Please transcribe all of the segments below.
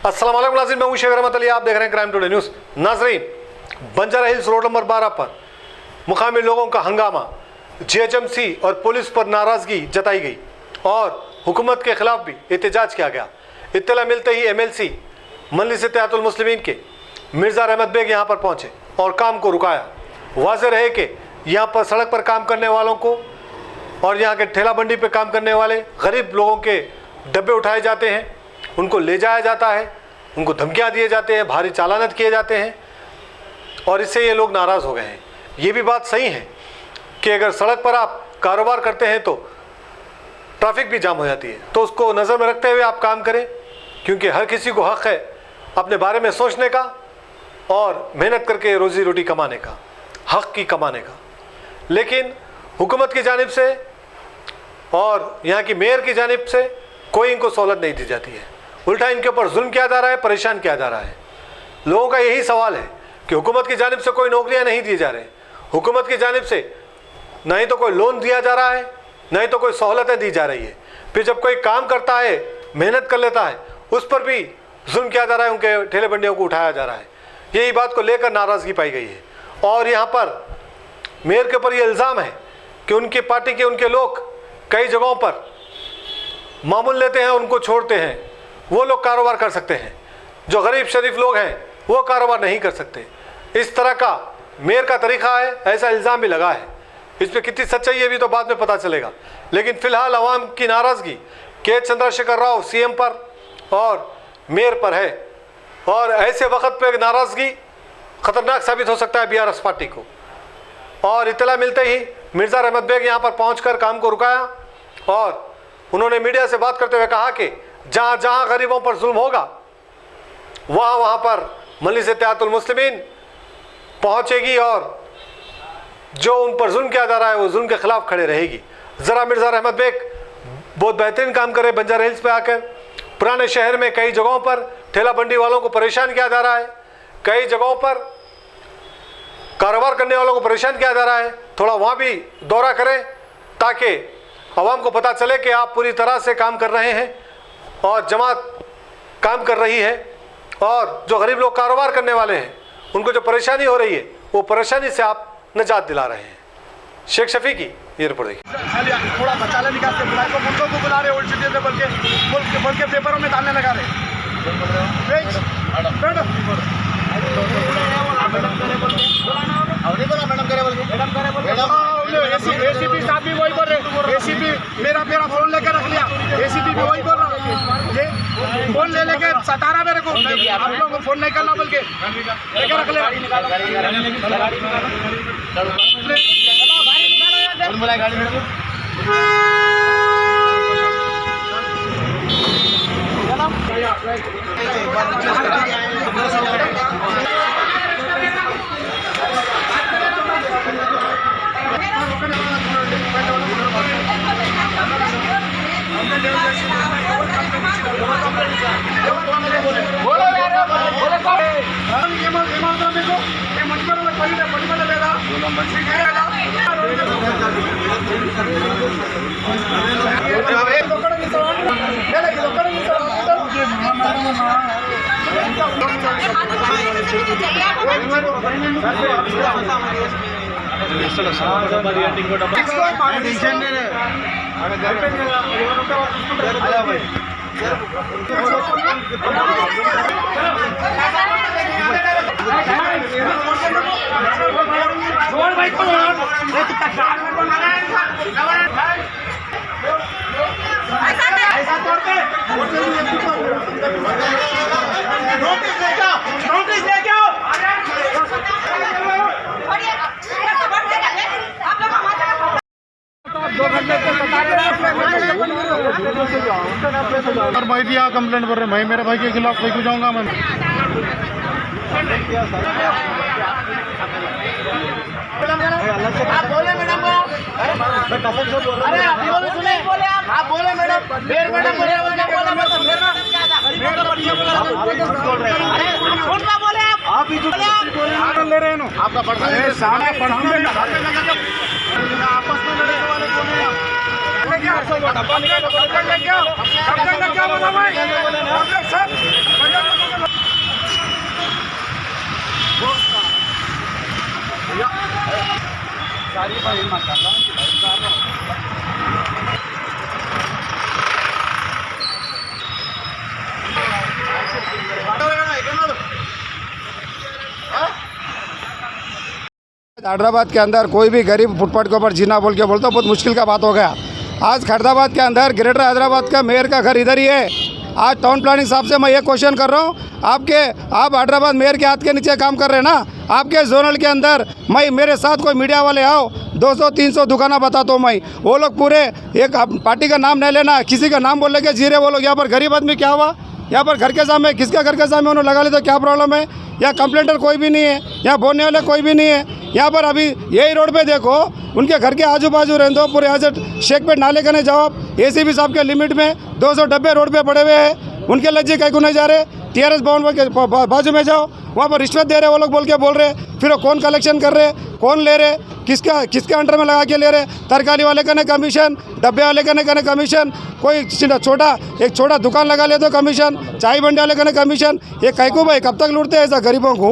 अस्सलाम वालेकुम नाज़रीन, मैं हूं शेख रहमत अली, आप देख रहे हैं क्राइम टुडे न्यूज़। नाज़रीन, बंजारा हिल्स रोड नंबर 12 पर मुकामी लोगों का हंगामा, जीएचएमसी और पुलिस पर नाराज़गी जताई गई और हुकूमत के खिलाफ भी एहतजाज किया गया। इत्तला मिलते ही एमएलसी मजलिस इत्तेहादुल मुस्लिमीन के मिर्ज़ा रहमत बेग यहाँ पर पहुँचे और काम को रुकाया। वाज़ेह रहे कि यहाँ पर सड़क पर काम करने वालों को और यहाँ के ठेला बंडी पे काम करने वाले गरीब लोगों के डब्बे उठाए जाते हैं, उनको ले जाया जाता है, उनको धमकियाँ दिए जाते हैं, भारी चालानत किए जाते हैं और इससे ये लोग नाराज़ हो गए हैं। ये भी बात सही है कि अगर सड़क पर आप कारोबार करते हैं तो ट्रैफिक भी जाम हो जाती है, तो उसको नज़र में रखते हुए आप काम करें, क्योंकि हर किसी को हक़ है अपने बारे में सोचने का और मेहनत करके रोज़ी रोटी कमाने का, हक़ की कमाने का। लेकिन हुकूमत की जानिब से और यहाँ की मेयर की जानिब से कोई इनको सहूलत नहीं दी जाती है, उल्टा इनके ऊपर जुल्म किया जा रहा है, परेशान किया जा रहा है। लोगों का यही सवाल है कि हुकूमत की जानिब से कोई नौकरियाँ नहीं दी जा रही, हुकूमत की जानिब से ना ही तो कोई लोन दिया जा रहा है, ना ही तो कोई सहूलतें दी जा रही है। फिर जब कोई काम करता है, मेहनत कर लेता है, उस पर भी जुल्म किया जा रहा है, उनके ठेले बंडियों को उठाया जा रहा है। यही बात को लेकर नाराज़गी पाई गई है और यहाँ पर मेयर के ऊपर ये इल्ज़ाम है कि उनकी पार्टी के उनके लोग कई जगहों पर मामूल लेते हैं, उनको छोड़ते हैं। वो लोग कारोबार कर सकते हैं, जो गरीब शरीफ लोग हैं वो कारोबार नहीं कर सकते। इस तरह का मेयर का तरीक़ा है, ऐसा इल्ज़ाम भी लगा है। इस पर कितनी सच्चाई है भी तो बाद में पता चलेगा। लेकिन फ़िलहाल अवाम की नाराज़गी के चंद्रशेखर राव सीएम पर और मेयर पर है और ऐसे वक्त पे नाराज़गी ख़तरनाक साबित हो सकता है बीआरएस पार्टी को। और इत्तला मिलते ही मिर्ज़ा रहमत बेग यहाँ पर पहुँचकर काम को रुकाया और उन्होंने मीडिया से बात करते हुए कहा कि जहाँ जहाँ गरीबों पर जुल्म होगा वहाँ वहाँ पर मजलिस इत्तेहादुल मुस्लिमीन पहुँचेगी और जो उन पर जुल्म किया जा रहा है वो जुल्म के ख़िलाफ़ खड़े रहेगी। ज़रा मिर्ज़ा रहमत बेग बहुत बेहतरीन काम करे। बंजारा हिल्स पे आकर पुराने शहर में कई जगहों पर ठेला बंडी वालों को परेशान किया जा रहा है, कई जगहों पर कारोबार करने वालों को परेशान किया जा रहा है। थोड़ा वहाँ भी दौरा करें ताकि आवाम को पता चले कि आप पूरी तरह से काम कर रहे हैं और जमात काम कर रही है और जो गरीब लोग कारोबार करने वाले हैं उनको जो परेशानी हो रही है वो परेशानी से आप निजात दिला रहे हैं। शेख शफी की ये रिपोर्ट देखिए। थोड़ा बचाले निकाल के बुलाए तो मुल्कों को बुला रहे, उल्टी सीधे बोल के पेपरों में डालने लगा रहे। एसीपी साहब भी वही बोल रहे, एसीपी मेरा फोन लेकर रख लिया, एसीपी भी वही बोल रहा है, फोन ले लेके सता रहा मेरे को, आप लोगों को फोन नहीं करना बोल के लेकर रख लिया। और भाई भी यहाँ कंप्लेंट कर रहे हैं, भाई मेरे भाई के खिलाफ भाई को जाऊंगा मैं। आप बोले मैडम, अरे आप बोले मैडम, आप ही ले रहे हैं आपका पढ़ा आपस में लड़ने वाले कौन है? क्या हैदराबाद के अंदर कोई भी गरीब फुटपाथ के ऊपर जीना बोल के बोलता बहुत मुश्किल का बात हो गया। आज खैरदाबाद के अंदर ग्रेटर हैदराबाद का मेयर का घर इधर ही है। आज टाउन प्लानिंग साहब से मैं ये क्वेश्चन कर रहा हूँ, आप हैदराबाद मेयर के हाथ के नीचे काम कर रहे हैं ना। आपके जोनल के अंदर मैं मेरे साथ कोई मीडिया वाले आओ, 200-300 दुकाना बताता हूँ मैं। वो लोग पूरे एक पार्टी का नाम नहीं लेना, किसी का नाम बोलने के जी रहे वो लोग। यहाँ पर गरीब आदमी क्या हुआ, यहाँ पर घर के सामने किसका घर के सामने उन्होंने लगा ले तो क्या प्रॉब्लम है। यहाँ कंप्लेंटर कोई भी नहीं है, यहाँ बोलने वाले कोई भी नहीं है। यहाँ पर अभी यही रोड पे देखो, उनके घर के आजू बाजू रहने दो, पूरे यहाँ से शेखपेट नाले करने जाओ आप। एसीबी साहब के लिमिट में 200 डब्बे रोड पे पड़े हुए हैं, उनके लज्जे कहीं को नहीं जा रहे। टीआरएस भवन के बाजू में जाओ, वहाँ पर रिश्वत दे रहे वो लोग बोल के बोल रहे। फिर वो कौन कलेक्शन कर रहे, कौन ले रहे, किसके अंडर में लगा के ले रहे। तरकारी वाले का नहीं कमीशन, डब्बे वाले का नहीं कमीशन, कोई छोटा दुकान लगा ले तो कमीशन, चाय बंडे वाले का नहीं कमीशन। ये कहीं को भाई कब तक लूटते हैं ऐसा गरीबों को?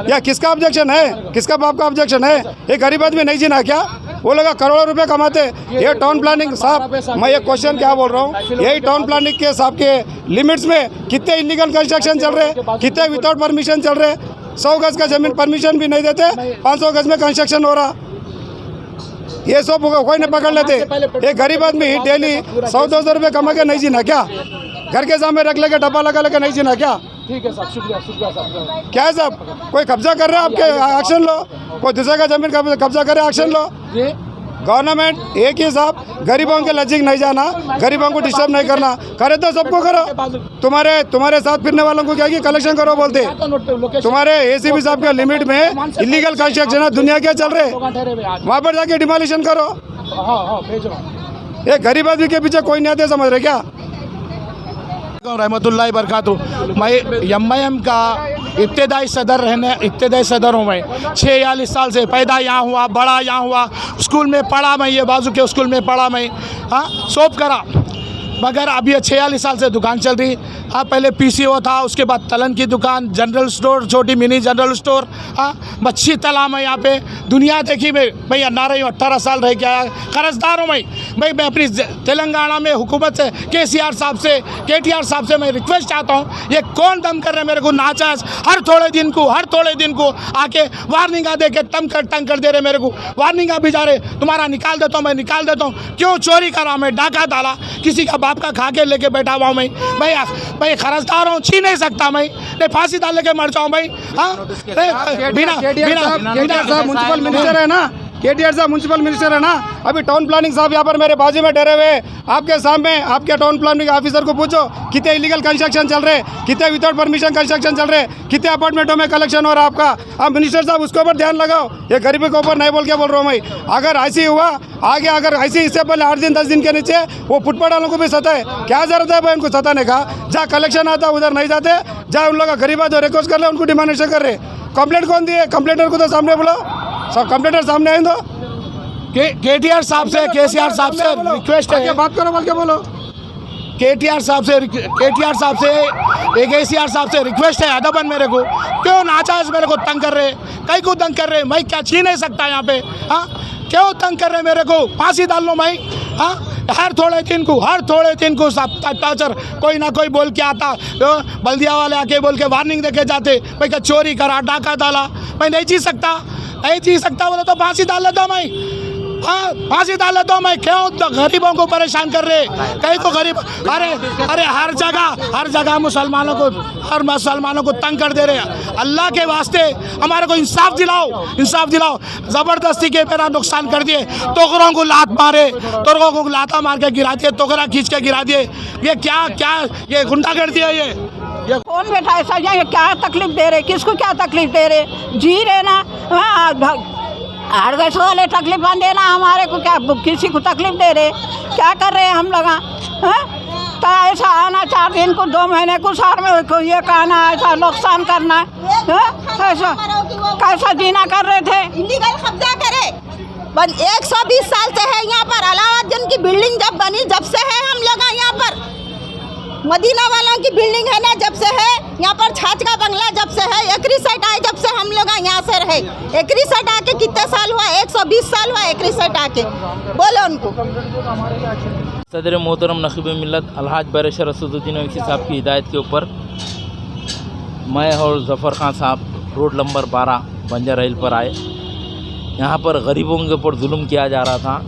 या किसका ऑब्जेक्शन है, किसका बाप का ऑब्जेक्शन है? ये गरीब आदमी नहीं जीना क्या? वो लोग करोड़ों रुपए कमाते। ये टाउन प्लानिंग साहब, मैं ये क्वेश्चन क्या बोल रहा हूँ, यही टाउन प्लानिंग के साहब के लिमिट्स में कितने इलीगल कंस्ट्रक्शन चल रहे, कितने विदाउट परमिशन चल रहे। 100 गज का जमीन परमिशन भी नहीं देते, 500 गज में कंस्ट्रक्शन हो रहा। ये सब कोई नहीं पकड़ लेते। एक गरीब आदमी डेली 100-200 रुपये कमा के नहीं जीना क्या? घर के सामने रख लेके डब्बा लगा लेके नहीं जीना क्या? ठीक है साहब, शुक्रिया साहब। क्या है साहब, कोई कब्जा कर रहा है आपके, एक्शन लो। कोई दूसरे का जमीन कब्जा करे, एक्शन लो। गवर्नमेंट एक ही साहब, गरीबों के लज्जिक नहीं जाना, गरीबों को डिस्टर्ब नहीं करना। करे तो सबको करो। तुम्हारे साथ फिरने वालों को क्या कि कलेक्शन करो बोलते। तुम्हारे एसीबी साहब के लिमिट में इलीगल कंस्ट्रक्शन है, दुनिया के चल रहे, वहाँ पर जाके डिमोलिशन करो। ये गरीब आदमी के पीछे कोई नहीं आते, समझ रहे क्या? रहमतुल्लाह बरकातु। मैं एमआईएम का इब्तदाई सदर हूँ। मैं 46 साल से पैदा यहाँ हुआ, बड़ा यहाँ हुआ, स्कूल में पढ़ा मैं, ये बाजू के स्कूल में पढ़ा मैं, हाँ सोप करा। मगर अब ये 46 साल से दुकान चल रही। हाँ पहले पीसीओ था, उसके बाद तलन की दुकान, जनरल स्टोर, छोटी मिनी जनरल स्टोर, हाँ मच्छी तालाब है यहाँ पे। दुनिया देखी मैं अन्ना रही हूँ, 18 साल रह गया, कर्जदार हूँ मैं अपनी तेलंगाना में हुकूमत से, केटीआर साहब से मैं रिक्वेस्ट चाहता हूँ, ये कौन दम कर रहे हैं मेरे को नाजायज। हर थोड़े दिन को आके वार्निंग दे के तंग कर दे रहे मेरे को। वार्निंग भी जा रहे, तुम्हारा निकाल देता हूँ, मैं निकाल देता हूँ। क्यों चोरी करा मैं, डाका डाला, किसी का बाप का खा के लेके बैठा हुआ हूँ मैं खरजदार हूँ, छीन नहीं सकता मैं, नहीं फांसी डाल लेके मर जाऊँ मैं। हाँ बिना म्युनिसिपल मिनिस्टर है ना, केटीआर साहब म्युनिसिपल मिनिस्टर है ना। अभी टाउन प्लानिंग साहब यहाँ पर मेरे बाजू में डरे हुए, आपके सामने आपके टाउन प्लानिंग ऑफिसर को पूछो कितने इलीगल कंस्ट्रक्शन चल रहे, कितने विदाउट परमिशन कंस्ट्रक्शन चल रहे, कितने अपार्टमेंटों में कलेक्शन हो रहा है आपका। आप मिनिस्टर साहब उसके ऊपर ध्यान लगाओ, ये गरीबी के ऊपर नहीं बोल के बोल रहा हूँ मैं। अगर ऐसी हुआ आगे, अगर ऐसी इससे पहले 8 दिन 10 दिन के नीचे वो फुटपाथ वालों को भी सताए, क्या जरूरत है भाई उनको सताने का? जहाँ कलेक्शन आता उधर नहीं जाते, जहाँ उन लोग का गरीब जो रिक्वेस्ट कर रहे उनको डिमांडेशन कर रहे। कंप्लेंट कौन दिए? कंप्लेंटर को तो सामने बोलो, सब कंप्लेंटर सामने आए दो। केटीआर साहब से, केसीआर साहब से रिक्वेस्ट है, बात करो बोल के बोलो। केटीआर साहब से एक केसीआर साहब से रिक्वेस्ट है, अदबन मेरे को क्यों नाजायज मेरे को तंग कर रहे, कहीं को तंग कर रहे, मैं क्या छीन नहीं सकता यहाँ पे? हाँ क्यों तंग कर रहे मेरे को? फांसी डाल लो मैं। हाँ हर थोड़े दिन को सब टॉर्चर, कोई ना कोई बोल के आता, बल्दिया वाले आके बोल के वार्निंग देके जाते, मैं क्या चोरी करा, डाका डाला, मैं नहीं जी सकता बोले तो फांसी डाल लेता मैं। हाँ फांसी डाल लेता हूँ मैं। क्यों गरीबों को परेशान कर रहे, कहीं को गरीब, अरे हर जगह मुसलमानों को तंग कर दे रहे हैं। अल्लाह के वास्ते हमारे को इंसाफ दिलाओ। ज़बरदस्ती के मेरा नुकसान कर दिए, तोकरों को लात मारे, तोकरों को लाता मार के गिरा दिए, तोकरा खींच के गिरा दिए। ये क्या ये गुंडागर्दी है ये कौन बैठा है सर? ये क्या तकलीफ दे रहे, किसको क्या तकलीफ दे रहे? जी रहे ना, हर गैस वाले तकलीफ देना, हमारे को क्या किसी को तकलीफ दे रहे? क्या कर रहे हैं हम लोग? तो ऐसा आना 4 दिन को 2 महीने को साल में को ये कहना, ऐसा नुकसान करना, ऐसा कैसा जीना कर रहे थे? इलीगल कब्जा करे, 120 साल से है यहाँ पर। अलाउद्दीन की बिल्डिंग जब बनी जब से है हम लोग यहाँ पर। मदीना वालों की बिल्डिंग है ना, जब से है यहाँ पर छाछ का बंगला जब से है, एकरी साइड आए जब से हम लोग यहाँ से रहे। एकरी साइड आके कितने साल हुआ? 120 साल हुआ एकरी साइड आके। बोलो उनको। सदर मोहतरम नकीब मिल्लत अलहाज बैरिस्टर असदुद्दीन ओवैसी साहब की हिदायत के ऊपर मैं और ज़फ़र खान साहब रोड नंबर 12 बंजर हिल पर आए। यहाँ पर गरीबों के ऊपर जुल्म किया जा रहा था।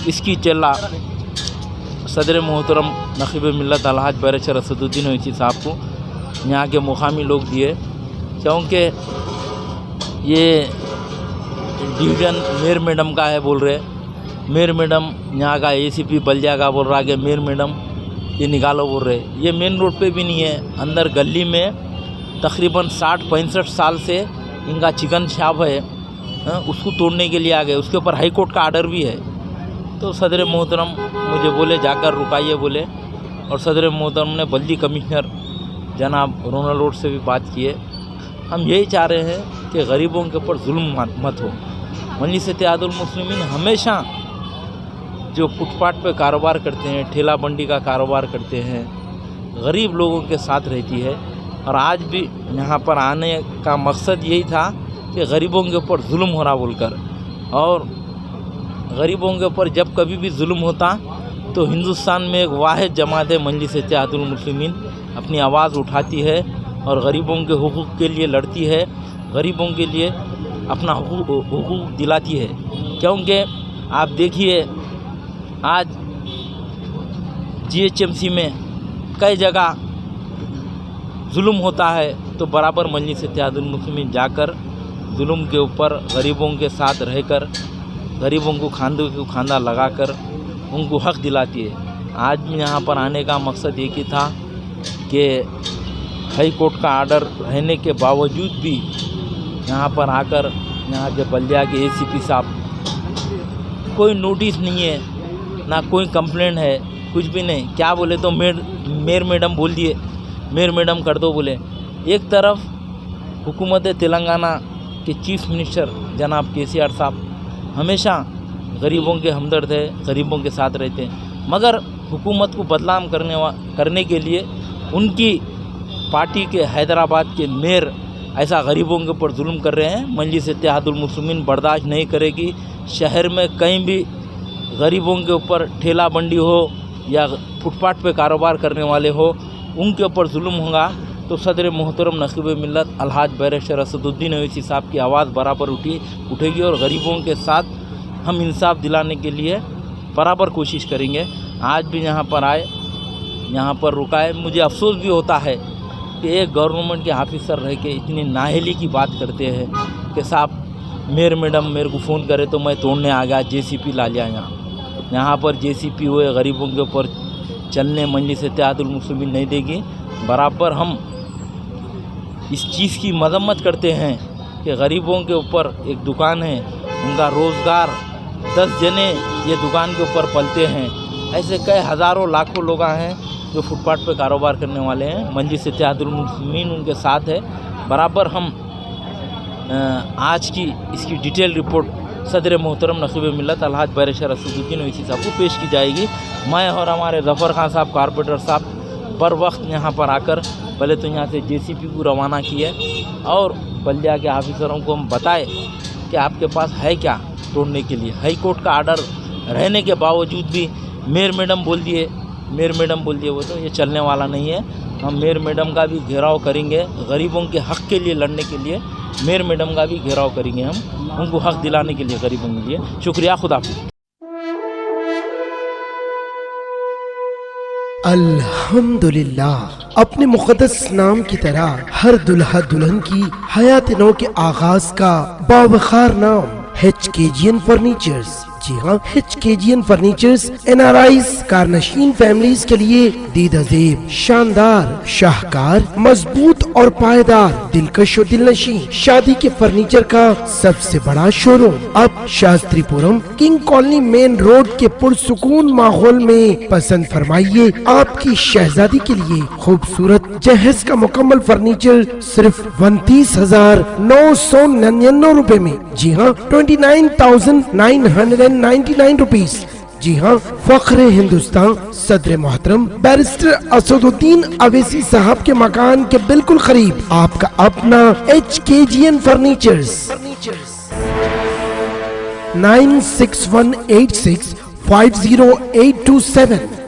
इसकी चिल्ला सदर मोहतरम नकीब मिल्लत अलहाज बैरिस्टर असदुद्दीन ओवैसी साहब को यहाँ के मुकामी लोग दिए, क्योंकि ये डिवीज़न मेयर मैडम का है बोल रहे। मेयर मैडम यहाँ का ACP बल्दिया का बोल रहा कि मेयर मैडम ये निकालो बोल रहे। ये मेन रोड पे भी नहीं है, अंदर गली में तकरीबन 60-65 साल से इनका चिकन शॉप है, उसको तोड़ने के लिए आ गए। उसके ऊपर हाई कोर्ट का आर्डर भी है। तो सदर मोहतरम मुझे बोले जाकर रुकाइए बोले, और सदर मोहतरम ने बल्दी कमिश्नर जनाब रोनल रोड से भी बात किए। हम यही चाह रहे हैं कि गरीबों के ऊपर जुल्म मत हो। मजलिस इत्तेहादुल मुस्लिमीन हमेशा जो फुटपाथ पे कारोबार करते हैं, ठेला बंडी का कारोबार करते हैं, गरीब लोगों के साथ रहती है। और आज भी यहाँ पर आने का मकसद यही था कि गरीबों के ऊपर जुल्म हो रहा बोलकर। और गरीबों के ऊपर जब कभी भी जुल्म होता तो हिंदुस्तान में एक वाहिद जमात है मजलिस इत्तेहादुल मुस्लिमीन अपनी आवाज़ उठाती है और गरीबों के हुकूक़ के लिए लड़ती है, गरीबों के लिए अपना हुकूक़ दिलाती है। क्योंकि आप देखिए आज GHMC में कई जगह जुल्म होता है, तो बराबर मजलिस इत्तेहादुल मुस्लिमीन जाकर जुल्म के ऊपर गरीबों के साथ रहकर, गरीबों को खांदे को खांदा लगाकर उनको हक़ दिलाती है। आज भी यहाँ पर आने का मकसद एक ही था कि हाई कोर्ट का आर्डर रहने के बावजूद भी यहाँ पर आकर यहाँ के बल्दिया के ACP साहब कोई नोटिस नहीं है, ना कोई कंप्लेंट है, कुछ भी नहीं। क्या बोले तो मेयर मैडम बोल दिए, मेयर मैडम कर दो बोले। एक तरफ हुकूमत तेलंगाना के चीफ मिनिस्टर जनाब KCR साहब हमेशा गरीबों के हमदर्द है, गरीबों के साथ रहते हैं, मगर हुकूमत को बदनाम करने के लिए उनकी पार्टी के हैदराबाद के मेयर ऐसा गरीबों के ऊपर जुल्म कर रहे हैं। मजलिस इत्तेहादुल मुस्लिमीन बर्दाश्त नहीं करेगी। शहर में कहीं भी गरीबों के ऊपर ठेला बंडी हो या फुटपाथ पे कारोबार करने वाले हो, उनके ऊपर जुल्म होगा तो सदर मोहतरम नकीब मिल्लत अलहाज बैरिस्टर असदुद्दीन ओवैसी साहब की आवाज़ बराबर उठेगी और गरीबों के साथ हम इंसाफ दिलाने के लिए बराबर कोशिश करेंगे। आज भी यहाँ पर आए, यहाँ पर रुकाए। मुझे अफसोस भी होता है कि एक गवर्नमेंट के ऑफिसर रह के इतनी नाअहली की बात करते हैं कि साहब मेयर मैडम मेरे को फ़ोन करे तो मैं तोड़ने आ गया, JCP ला लिया। यहाँ पर JCP हुए गरीबों के ऊपर चलने मजलिस इत्तेहादुल मुस्लिमीन नहीं देगी। बराबर हम इस चीज़ की मजम्मत करते हैं कि गरीबों के ऊपर एक दुकान है, उनका रोज़गार 10 जने ये दुकान के ऊपर पलते हैं। ऐसे कई हज़ारों लाखों लोग हैं जो फुटपाथ पे कारोबार करने वाले हैं। मजलिस इत्तेहादुल मुस्लिमीन उनके साथ है। बराबर हम आज की इसकी डिटेल रिपोर्ट सदर मोहतरम नकीब मिल्लत अलहाज बैरिस्टर असदुद्दीन ओवैसी साहब को पेश की जाएगी। मैं और हमारे ज़फ़र खान साहब कारपोरेटर साहब बर वक्त यहाँ पर आकर पहले तो यहाँ से JCP को रवाना किए और बल्दिया के ऑफिसरों को हम बताए कि आपके पास है क्या तोड़ने के लिए। हाई कोर्ट का आर्डर रहने के बावजूद भी मेयर मैडम बोल दिए वो तो ये चलने वाला नहीं है। हम मेयर मैडम का भी घेराव करेंगे, गरीबों के हक़ के लिए लड़ने के लिए मेयर मैडम का भी घेराव करेंगे हम, उनको हक़ दिलाने के लिए गरीबों के लिए। शुक्रिया, खुदा हाफ़िज़। अल्हम्दुलिल्लाह, अपने मुक़द्दस नाम की तरह हर दुल्हा दुल्हन की हयात नौ के आगाज का बावखार नाम HKGN फर्नीचर्स। जी हाँ, HKGN फर्नीचर्स NRIs कारनशीन फैमिलीज के लिए दीदाज़ेब, शानदार, शाहकार, मजबूत और पायदार, दिलकश और दिलनशी शादी के फर्नीचर का सबसे बड़ा शोरूम अब Shastripuram king colony main road के पुरसुकून माहौल में पसंद फरमाइए आपकी शहजादी के लिए खूबसूरत जहेज का मुकम्मल फर्नीचर सिर्फ 29,999 रुपए में। जी हाँ, 29,999 रुपीज। जी हाँ, फख्रे हिंदुस्तान सदर मोहतरम बैरिस्टर असदुद्दीन अवैसी साहब के मकान के बिल्कुल करीब आपका अपना HKGN फर्नीचर्स 9618650827